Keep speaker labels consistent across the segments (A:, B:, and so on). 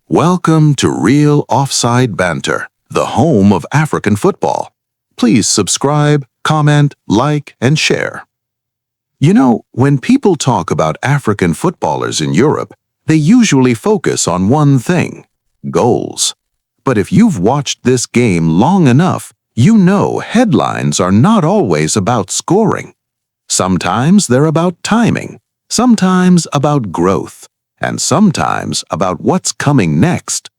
A: Welcome to Real Offside Banter, the home of African football. Please subscribe, comment, like, and share. You know, when people talk about African footballers in Europe, they usually focus on one thing: goals. But if you've watched this game long enough, you know headlines are not always about scoring. Sometimes they're about timing, sometimes about growth, and sometimes about what's coming next.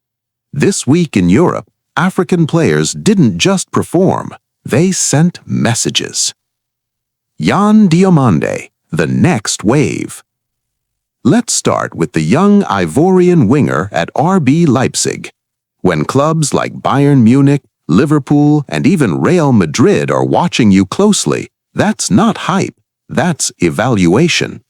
A: This week in Europe, African players didn't just perform, they sent messages. Yan Diomande, the next wave. Let's start with the young Ivorian winger at RB Leipzig. When clubs like Bayern Munich, Liverpool, and even Real Madrid are watching you closely, that's not hype, that's evaluation.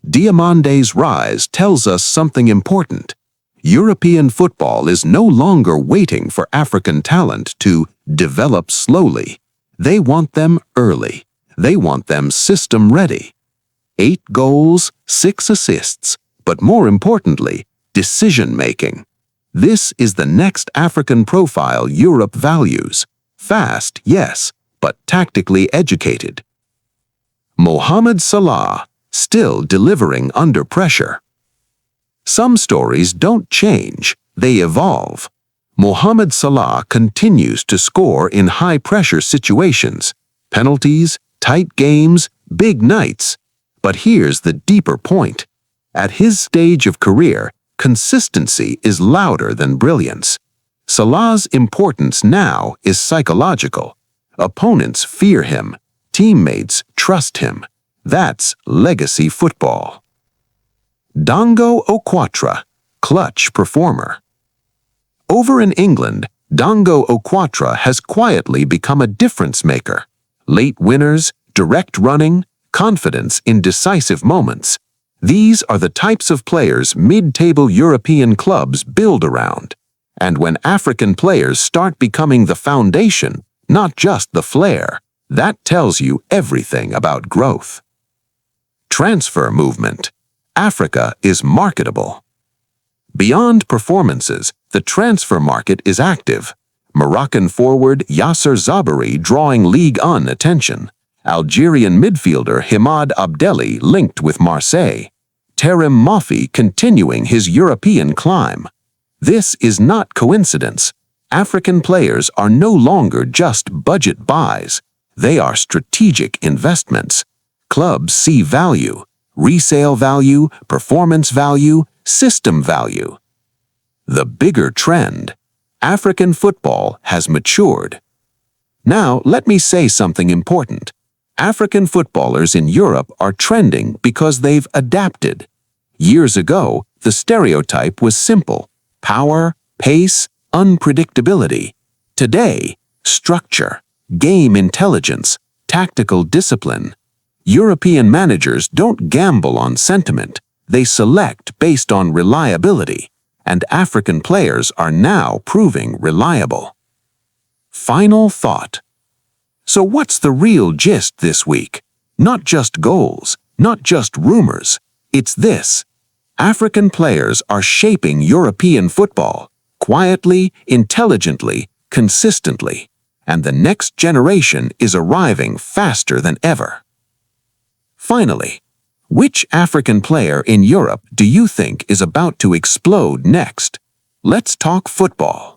A: Diomande's rise tells us something important. European football is no longer waiting for African talent to develop slowly. They want them early. They want them system-ready. 8 goals, 6 assists, but more importantly, decision-making. This is the next African profile Europe values. Fast, yes, but tactically educated. Mohamed Salah, still delivering under pressure. Some stories don't change, they evolve. Mohamed Salah continues to score in high-pressure situations, penalties, tight games, big nights. But here's the deeper point. At his stage of career, consistency is louder than brilliance. Salah's importance now is psychological. Opponents fear him. Teammates trust him. That's legacy football. Dango Okwatra, clutch performer. Over in England, Dango Okwatra has quietly become a difference maker. Late winners, direct running, confidence in decisive moments. These are the types of players mid-table European clubs build around. And when African players start becoming the foundation, not just the flair, that tells you everything about growth. Transfer movement. Africa is marketable. Beyond performances, the transfer market is active. Moroccan forward Yasser Zabari drawing Ligue 1 attention. Algerian midfielder Himad Abdelli linked with Marseille. Terem Moffi continuing his European climb. This is not coincidence. African players are no longer just budget buys. They are strategic investments. Clubs see value, resale value, performance value, system value. The bigger trend: African football has matured. Now, let me say something important. African footballers in Europe are trending because they've adapted. Years ago, the stereotype was simple: power, pace, unpredictability. Today, structure, game intelligence, tactical discipline. European managers don't gamble on sentiment, they select based on reliability, and African players are now proving reliable. Final thought. So what's the real gist this week? Not just goals, not just rumors. It's this: African players are shaping European football, quietly, intelligently, consistently, and the next generation is arriving faster than ever. Finally, which African player in Europe do you think is about to explode next? Let's talk football.